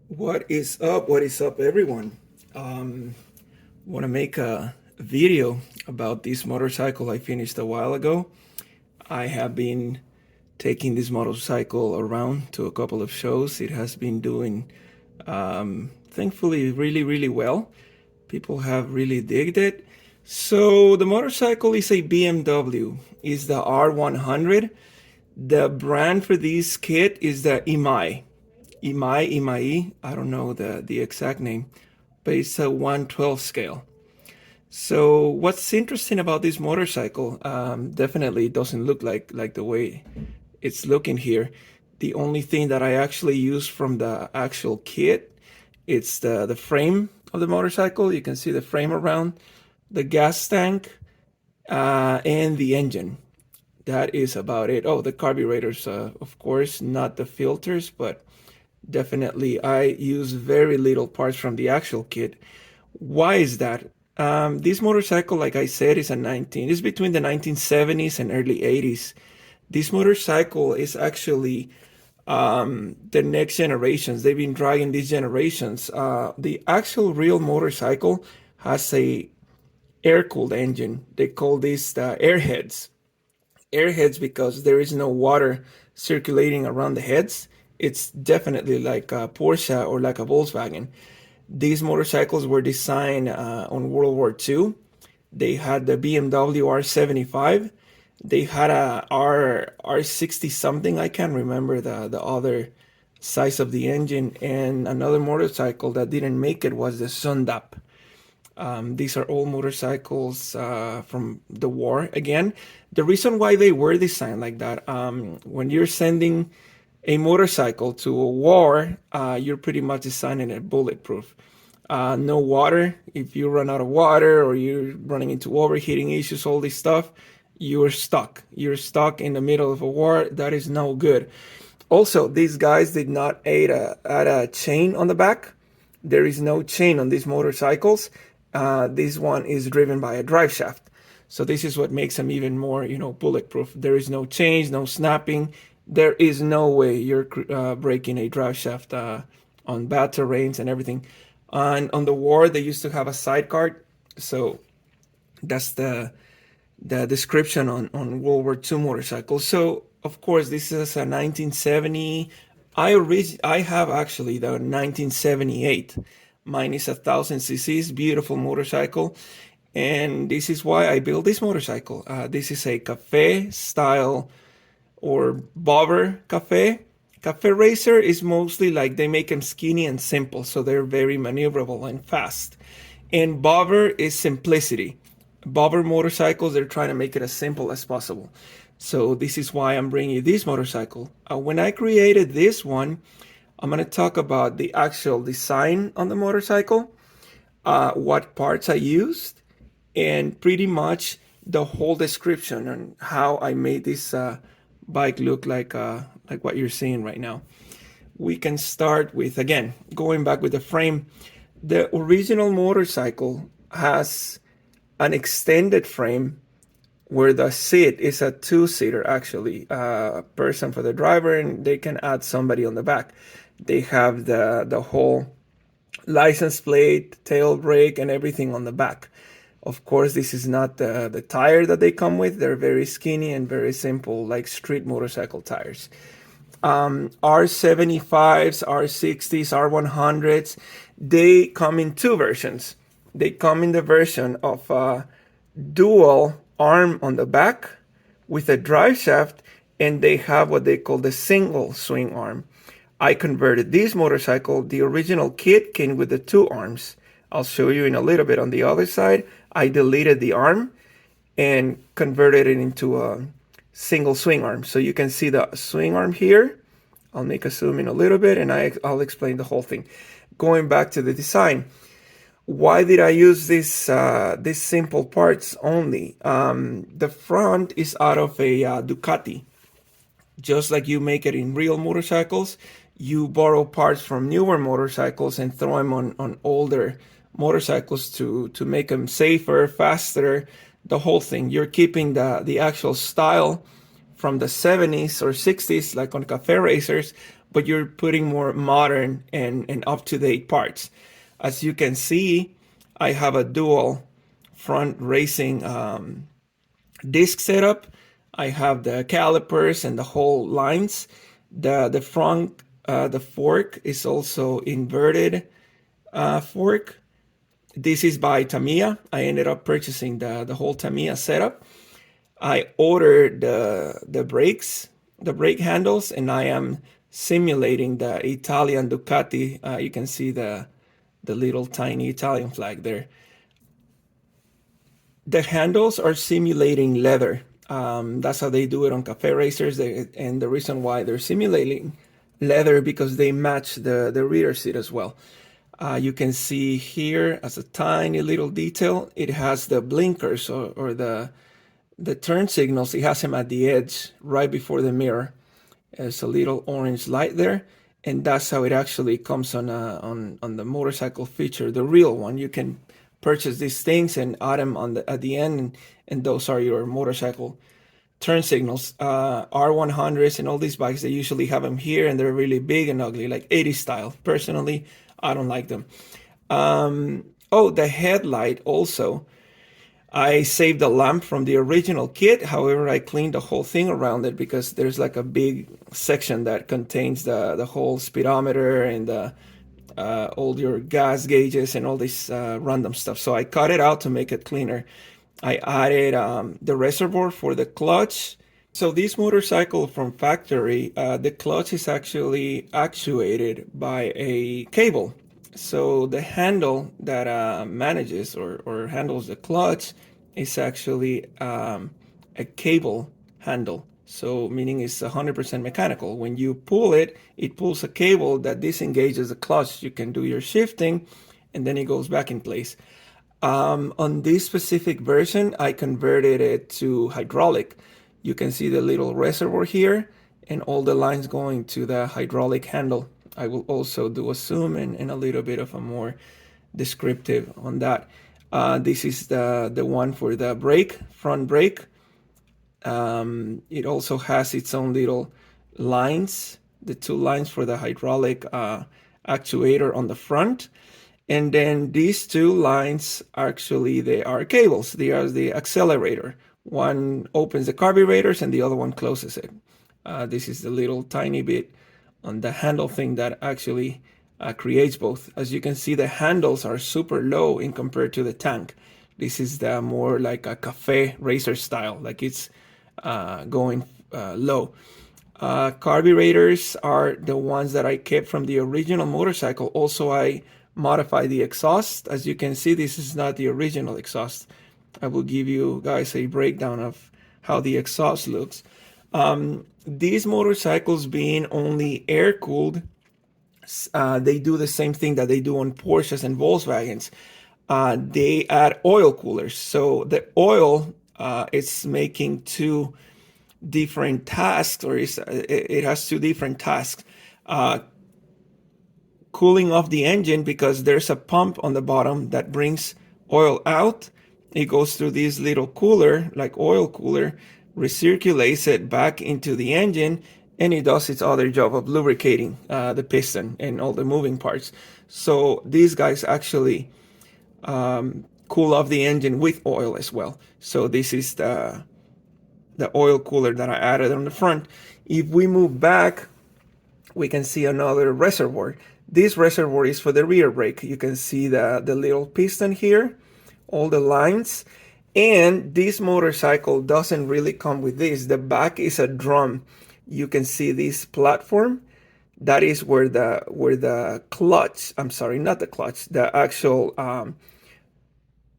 What is up? What is up, everyone? Want to make a video about this motorcycle I finished a while ago. I have been taking this motorcycle around to a couple of shows. It has been doing, thankfully, really well. People have really digged it. So the motorcycle is a BMW. It's the R100. The brand for this kit is the IMAI. IMAI, I don't know the exact name, but it's a 112 scale. So what's interesting about this motorcycle? Definitely it doesn't look like the way it's looking here. The only thing that I actually use from the actual kit, it's the frame of the motorcycle. You can see the frame around, the gas tank, and the engine. That is about it. Oh, the carburetors, of course, not the filters, but definitely I use very little parts from the actual kit. Why is that? This motorcycle, like I said, is between the 1970s and early 80s. This motorcycle is actually the next generations. They've been dragging these generations. The actual real motorcycle has a air-cooled engine. They call these the airheads. Airheads because there is no water circulating around the heads. It's definitely like a Porsche or like a Volkswagen. These motorcycles were designed on World War II. They had the BMW R75. They had a R60 something. I can't remember the other size of the engine. And another motorcycle that didn't make it was the Sundap. These are all motorcycles from the war. Again, the reason why they were designed like that, when you're sending a motorcycle to a war, you're pretty much designing it bulletproof. No water. If you run out of water or you're running into overheating issues, all this stuff, you're stuck. You're stuck in the middle of a war. That is no good. Also, these guys did not add a chain on the back. There is no chain on these motorcycles. This one is driven by a drive shaft. So this is what makes them even more, bulletproof. There is no change, no snapping. There is no way you're breaking a drive shaft on bad terrains and everything. And on the war, they used to have a sidecar. So that's the description on World War II motorcycles. So of course, this is a 1970. I have actually the 1978. Mine is 1,000 cc's, beautiful motorcycle, and this is why I built this motorcycle. This is a cafe style or bobber cafe. Cafe racer is mostly like they make them skinny and simple, so they're very maneuverable and fast. And bobber is simplicity. Bobber motorcycles, they're trying to make it as simple as possible. So this is why I'm bringing you this motorcycle. When I created this one, I'm going to talk about the actual design on the motorcycle, what parts I used, and pretty much the whole description on how I made this bike look like what you're seeing right now. We can start with, again, going back with the frame. The original motorcycle has an extended frame where the seat is a two-seater, actually, a person for the driver, and they can add somebody on the back. They have the whole license plate, tail brake, and everything on the back. Of course, this is not the tire that they come with. They're very skinny and very simple, like street motorcycle tires. R75s, R60s, R100s, they come in two versions. They come in the version of dual arm on the back with a drive shaft, and they have what they call the single swing arm. I converted this motorcycle. The original kit came with the two arms. I'll show you in a little bit on the other side. I deleted the arm and converted it into a single swing arm. So you can see the swing arm here. I'll make a zoom in a little bit and I'll explain the whole thing. Going back to the design. Why did I use these simple parts only? The front is out of a Ducati. Just like you make it in real motorcycles, you borrow parts from newer motorcycles and throw them on older motorcycles to make them safer, faster, the whole thing. You're keeping the actual style from the 70s or 60s, like on cafe racers, but you're putting more modern and up-to-date parts. As you can see, I have a dual front racing disc setup. I have the calipers and the whole lines. The front, the fork is also inverted fork. This is by Tamiya. I ended up purchasing the whole Tamiya setup. I ordered the brakes, the brake handles, and I am simulating the Italian Ducati. You can see the little tiny Italian flag there. The handles are simulating leather. That's how they do it on cafe racers. And the reason why they're simulating leather because they match the rear seat as well. You can see here as a tiny little detail, it has the blinkers or the turn signals. It has them at the edge right before the mirror. There's a little orange light there, and that's how it actually comes on the motorcycle feature, the real one. You can purchase these things and add them at the end, and those are your motorcycle turn signals. R100s and all these bikes, they usually have them here, and they're really big and ugly, like 80s style. Personally, I don't like them. Oh, the headlight also. I saved the lamp from the original kit. However, I cleaned the whole thing around it because there's like a big section that contains the whole speedometer and all your gas gauges and all this random stuff. So I cut it out to make it cleaner. I added the reservoir for the clutch. So this motorcycle from factory, the clutch is actually actuated by a cable. So the handle that manages or handles the clutch is actually a cable handle. So meaning it's 100% mechanical. When you pull it, it pulls a cable that disengages the clutch. You can do your shifting and then it goes back in place. On this specific version, I converted it to hydraulic. You can see the little reservoir here and all the lines going to the hydraulic handle. I will also do a zoom and a little bit of a more descriptive on that. This is the one for the brake, front brake. It also has its own little lines, the two lines for the hydraulic actuator on the front. And then these two lines, actually, they are cables. They are the accelerator. One opens the carburetors and the other one closes it. This is the little tiny bit on the handle thing that actually creates both. As you can see, the handles are super low in compared to the tank. This is the more like a cafe racer style, like it's going low. Carburetors are the ones that I kept from the original motorcycle. Also, I modified the exhaust. As you can see, this is not the original exhaust. I will give you guys a breakdown of how the exhaust looks. These motorcycles being only air-cooled, they do the same thing that they do on Porsches and Volkswagens. They add oil coolers. So the oil is making two different tasks, or it has two different tasks. Cooling off the engine because there's a pump on the bottom that brings oil out. It goes through this little cooler, like oil cooler, recirculates it back into the engine, and it does its other job of lubricating the piston and all the moving parts. So these guys actually cool off the engine with oil as well. So this is the oil cooler that I added on the front. If we move back, we can see another reservoir. This reservoir is for the rear brake. You can see the little piston here, all the lines. And this motorcycle doesn't really come with this. The back is a drum. You can see this platform. That is where the clutch, I'm sorry, not the clutch, the actual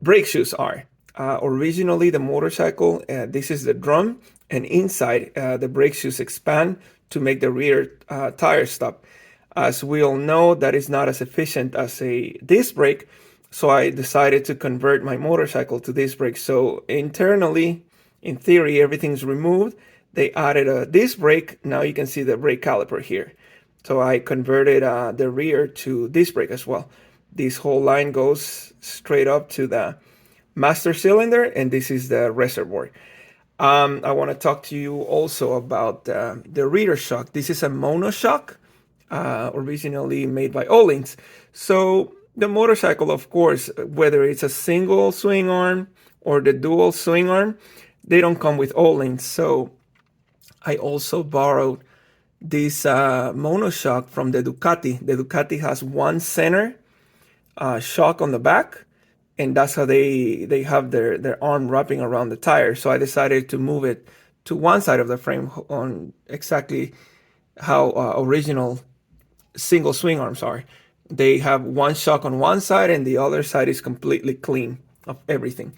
brake shoes are. Originally, the motorcycle, this is the drum, and inside the brake shoes expand to make the rear tire stop. As we all know, that is not as efficient as a disc brake, so I decided to convert my motorcycle to disc brake. So internally, in theory, everything's removed. They added a disc brake. Now you can see the brake caliper here. So I converted the rear to disc brake as well. This whole line goes straight up to the master cylinder, and this is the reservoir. I want to talk to you also about the reader shock. This is a monoshock, originally made by Ohlins. So the motorcycle, of course, whether it's a single swing arm or the dual swing arm, they don't come with Ohlins. So I also borrowed this monoshock from the Ducati. The Ducati has one center shock on the back, and that's how they have their arm wrapping around the tire. So I decided to move it to one side of the frame on exactly how original single swing arms are. They have one shock on one side, and the other side is completely clean of everything.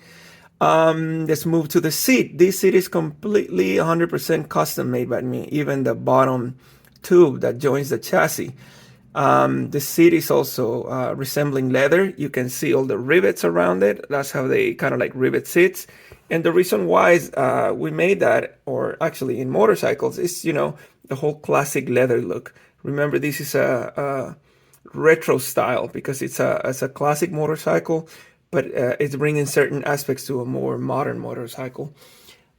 Let's move to the seat. This seat is completely 100% custom made by me. Even the bottom tube that joins the chassis. The seat is also resembling leather. You can see all the rivets around it. That's how they kind of like rivet seats. And the reason why is, we made that, or actually in motorcycles, is, the whole classic leather look. Remember, this is a retro style because it's a classic motorcycle, but it's bringing certain aspects to a more modern motorcycle.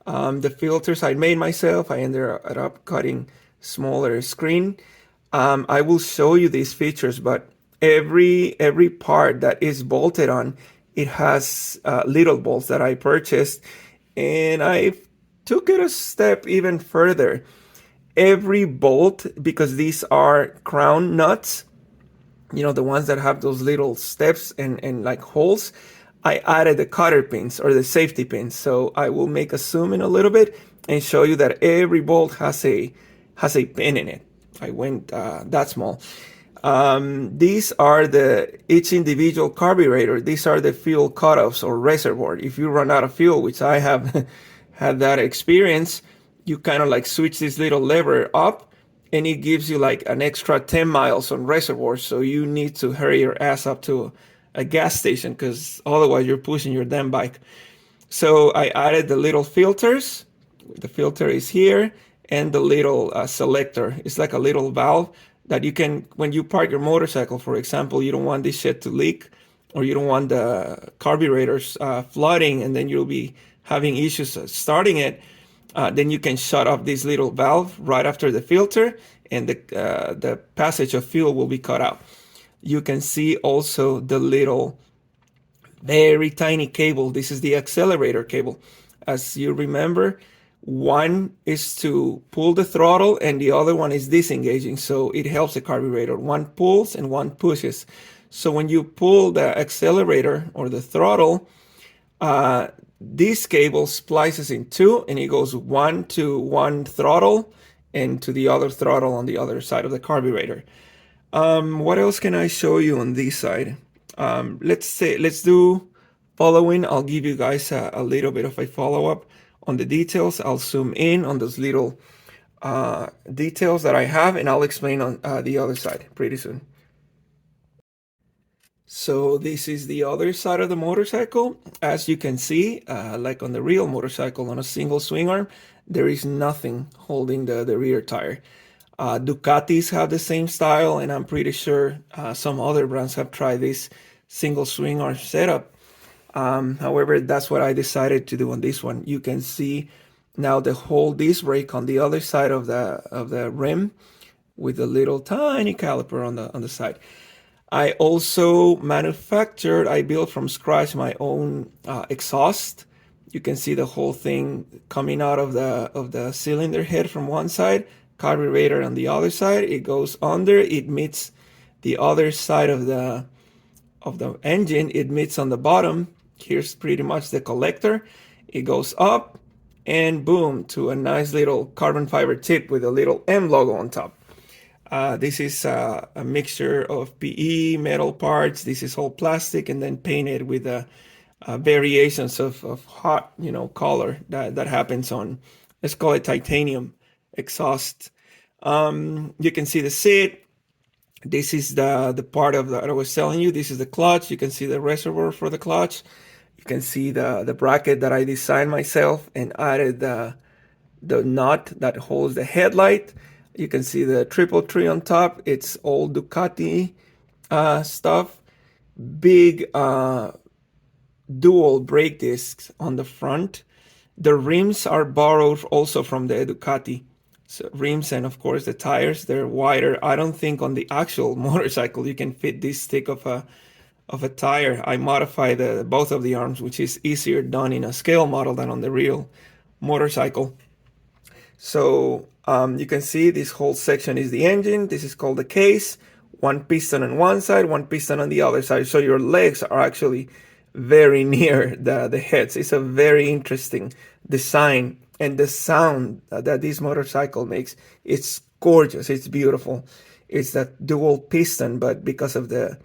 The filters I made myself. I ended up cutting smaller screen. I will show you these features, but every part that is bolted on, it has little bolts that I purchased, and I took it a step even further. Every bolt, because these are crown nuts, the ones that have those little steps and like holes, I added the cotter pins or the safety pins. So I will make a zoom in a little bit and show you that every bolt has a pin in it. I went that small. These are each individual carburetor. These are the fuel cutoffs or reservoir. If you run out of fuel, which I have had that experience, you kind of like switch this little lever up, and it gives you like an extra 10 miles on reservoir. So you need to hurry your ass up to a gas station, because otherwise you're pushing your damn bike. So I added the little filters. The filter is here, and the little selector. It's like a little valve that you can, when you park your motorcycle, for example, you don't want this shit to leak, or you don't want the carburetors flooding, and then you'll be having issues starting it. Then you can shut off this little valve right after the filter, and the passage of fuel will be cut out. You can see also the little very tiny cable. This is the accelerator cable. As you remember, one is to pull the throttle and the other one is disengaging. So it helps the carburetor. One pulls and one pushes. So when you pull the accelerator or the throttle, this cable splices in two, and it goes one to one throttle and to the other throttle on the other side of the carburetor. What else can I show you on this side? Let's do following. I'll give you guys a little bit of a follow-up on the details. I'll zoom in on those little details that I have, and I'll explain on the other side pretty soon. So this is the other side of the motorcycle. As you can see, like on the real motorcycle on a single swing arm, there is nothing holding the rear tire. Ducatis have the same style, and I'm pretty sure some other brands have tried this single swing arm setup. However, that's what I decided to do on this one. You can see now the whole disc brake on the other side of the rim with a little tiny caliper on the side. I also I built from scratch my own exhaust. You can see the whole thing coming out of the cylinder head from one side, carburetor on the other side. It goes under, it meets the other side of the engine, it meets on the bottom. Here's pretty much the collector. It goes up and boom to a nice little carbon fiber tip with a little M logo on top. This is a mixture of PE, metal parts. This is all plastic and then painted with variations of hot, color that happens on, let's call it titanium exhaust. You can see the seat. This is the part of that I was telling you. This is the clutch. You can see the reservoir for the clutch. You can see the bracket that I designed myself and added the nut that holds the headlight. You can see the triple tree on top. It's all Ducati stuff. Big dual brake discs on the front. The rims are borrowed also from the Ducati. So rims and of course the tires, they're wider. I don't think on the actual motorcycle you can fit this thick of a tire. I modify the both of the arms, which is easier done in a scale model than on the real motorcycle. So you can see this whole section is the engine. This is called the case. One piston on one side, one piston on the other side. So your legs are actually very near the heads. It's a very interesting design, and the sound that this motorcycle makes, it's gorgeous. It's beautiful. It's that dual piston, but because of the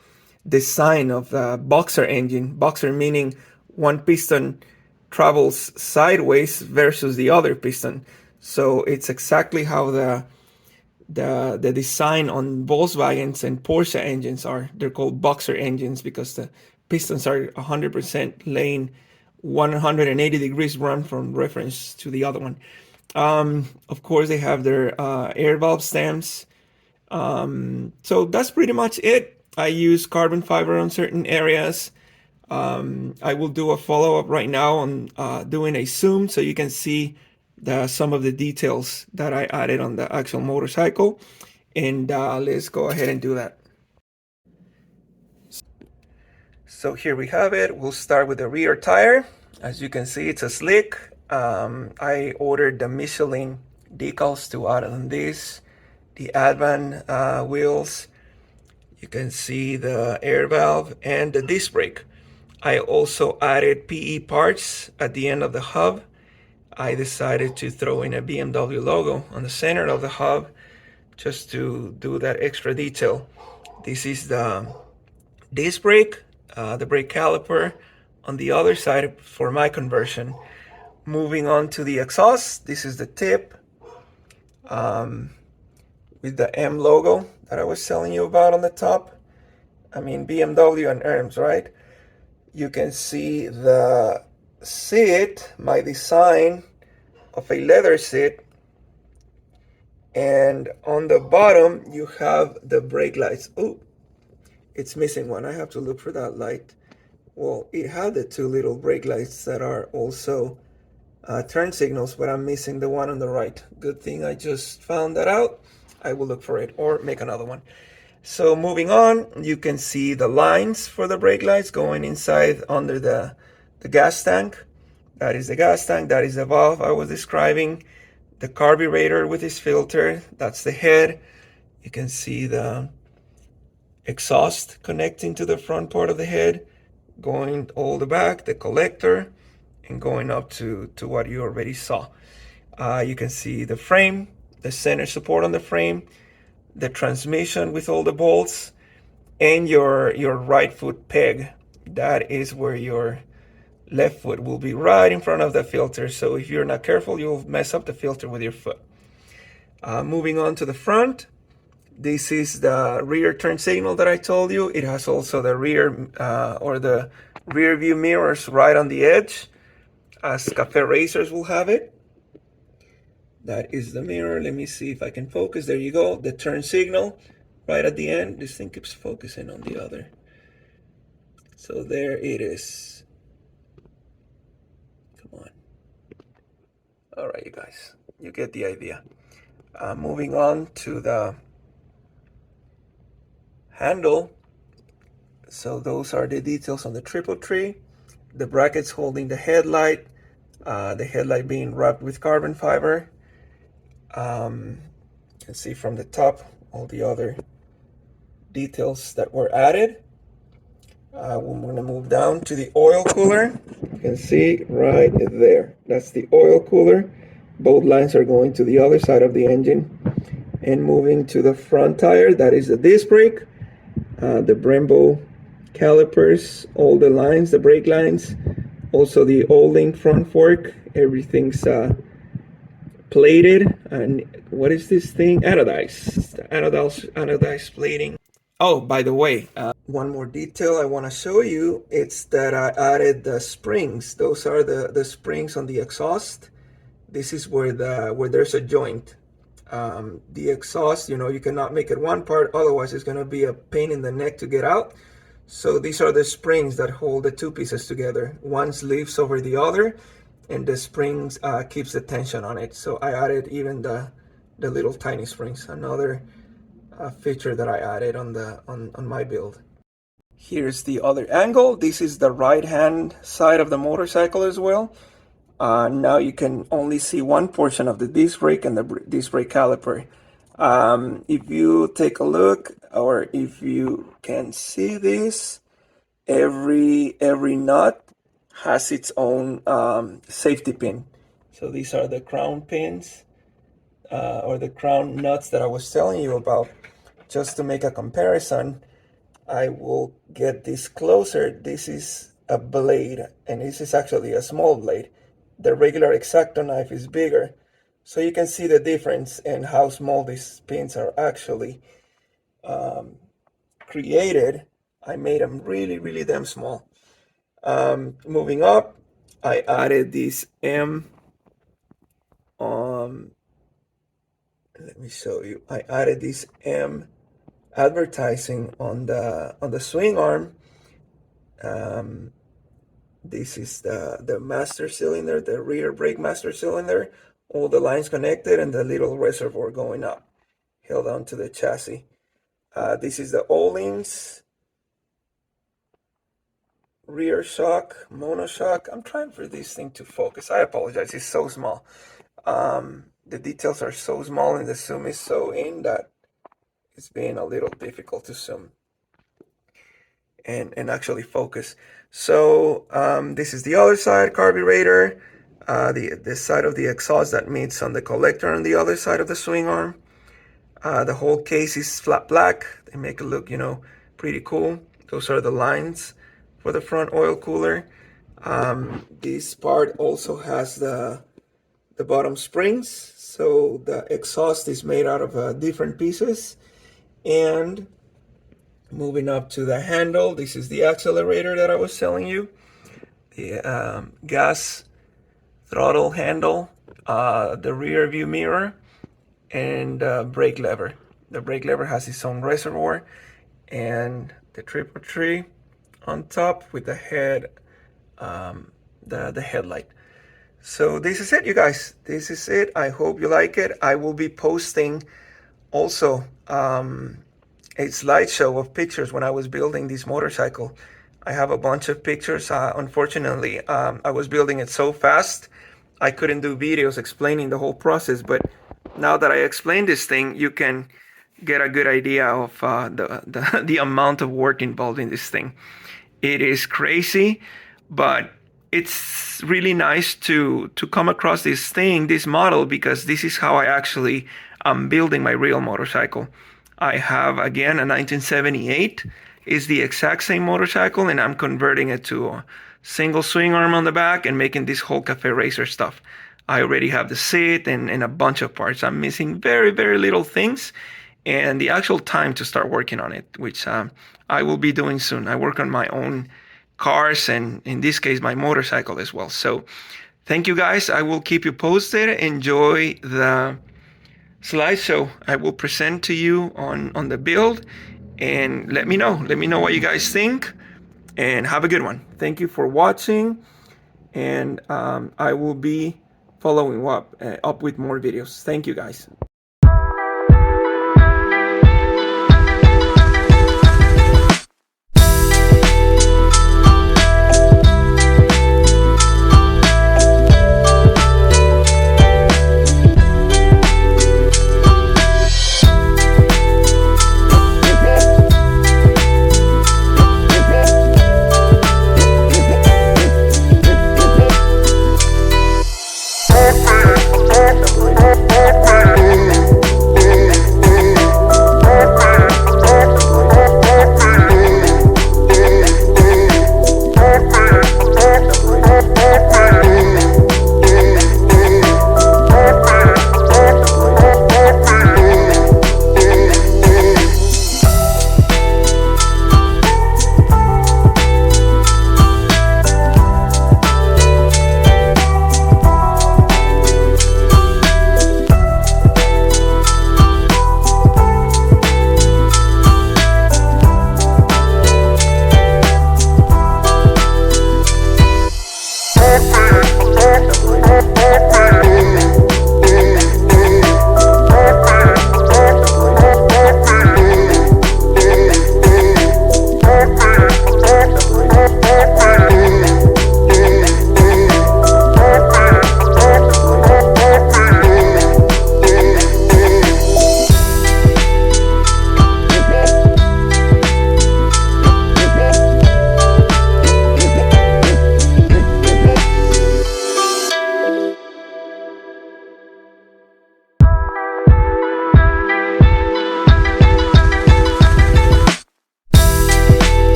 design of the boxer engine, boxer meaning one piston travels sideways versus the other piston. So it's exactly how the design on Volkswagens and Porsche engines are. They're called boxer engines because the pistons are 100% laying 180 degrees run from reference to the other one. Of course, they have their air valve stems. So that's pretty much it. I use carbon fiber on certain areas. I will do a follow-up right now on doing a zoom so you can see some of the details that I added on the actual motorcycle. And let's go ahead and do that. So here we have it. We'll start with the rear tire. As you can see, it's a slick. I ordered the Michelin decals to add on this. The Advan wheels. You can see the air valve and the disc brake. I also added PE parts at the end of the hub. I decided to throw in a BMW logo on the center of the hub just to do that extra detail. This is the disc brake, the brake caliper on the other side for my conversion. Moving on to the exhaust, this is the tip with the M logo that I was telling you about on the top. I mean, BMW and ERMS, right? You can see the seat, my design of a leather seat, and on the bottom you have the brake lights. Oh, it's missing one. I have to look for that light. Well, it had the two little brake lights that are also turn signals, but I'm missing the one on the right. Good thing I just found that out. I will look for it or make another one. So moving on, you can see the lines for the brake lights going inside under the gas tank. That is the gas tank. That is the valve I was describing. The carburetor with its filter. That's the head. You can see the exhaust connecting to the front part of the head, going all the back, the collector, and going up to what you already saw. You can see the frame, the center support on the frame, the transmission with all the bolts, and your right foot peg. That is where your left foot will be right in front of the filter. So if you're not careful, you'll mess up the filter with your foot. Moving on to the front, this is the rear turn signal that I told you. It has also the rear or the rear view mirrors right on the edge, as cafe racers will have it. That is the mirror. Let me see if I can focus. There you go. The turn signal right at the end. This thing keeps focusing on the other. So there it is. Come on. All right, you guys. You get the idea. Moving on to the handle. So those are the details on the triple tree. The brackets holding the headlight being wrapped with carbon fiber. You can see from the top all the other details that were added. We're going to move down to the oil cooler. You can see right there. That's the oil cooler. Both lines are going to the other side of the engine. And moving to the front tire, that is the disc brake. The Brembo calipers, all the lines, the brake lines. Also the O-Link front fork. Everything's plated. And what is this thing? Anodized. Anodized plating. Oh, by the way, one more detail I want to show you. It's that I added the springs. Those are the springs on the exhaust. This is where there's a joint. The exhaust, you cannot make it one part, otherwise it's going to be a pain in the neck to get out. So these are the springs that hold the two pieces together. One leaves over the other, and the springs keeps the tension on it. So I added even the little tiny springs, another feature that I added on my build. Here's the other angle. This is the right hand side of the motorcycle as well. Now you can only see one portion of the disc brake and the disc brake caliper. If you take a look, or if you can see this, every nut has its own safety pin. So these are the crown pins, or the crown nuts that I was telling you about. Just to make a comparison, I will get this closer. This is a blade, and this is actually a small blade. The regular X-Acto knife is bigger. So you can see the difference in how small these pins are actually created. I made them really, really damn small. Moving up, I added this M. Let me show you. I added this M advertising on the swing arm. This is the master cylinder, the rear brake master cylinder, all the lines connected, and the little reservoir going up, held onto the chassis. This is the Öhlins rear shock, monoshock. I'm trying for this thing to focus. I apologize, it's so small. The details are so small and the zoom is so in that it's being a little difficult to zoom and actually focus. So this is the other side, carburetor, the side of the exhaust that meets on the collector on the other side of the swing arm. The whole case is flat black. They make it look, pretty cool. Those are the lines for the front oil cooler. This part also has the bottom springs, so the exhaust is made out of different pieces. And moving up to the handle, this is the accelerator that I was telling you, the gas throttle handle, the rear view mirror, and the brake lever. The brake lever has its own reservoir, and the triple tree on top with the head, the headlight. So this is it, you guys. This is it. I hope you like it. I will be posting also a slideshow of pictures when I was building this motorcycle. I have a bunch of pictures. Unfortunately, I was building it so fast, I couldn't do videos explaining the whole process. But now that I explained this thing, you can get a good idea of the amount of work involved in this thing. It is crazy, but it's really nice to come across this model, because this is how I actually am building my real motorcycle. I have, again, a 1978. It's the exact same motorcycle, and I'm converting it to a single swing arm on the back and making this whole cafe racer stuff. I already have the seat and a bunch of parts. I'm missing very, very little things, and the actual time to start working on it, which I will be doing soon. I work on my own cars, and in this case, my motorcycle as well. So thank you, guys. I will keep you posted. Enjoy the slideshow I will present to you on the build, and let me know what you guys think, and have a good one. Thank you for watching, and I will be following up with more videos. Thank you, guys.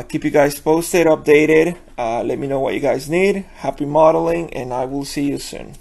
Keep you guys posted, updated. Let me know what you guys need. Happy modeling, and I will see you soon.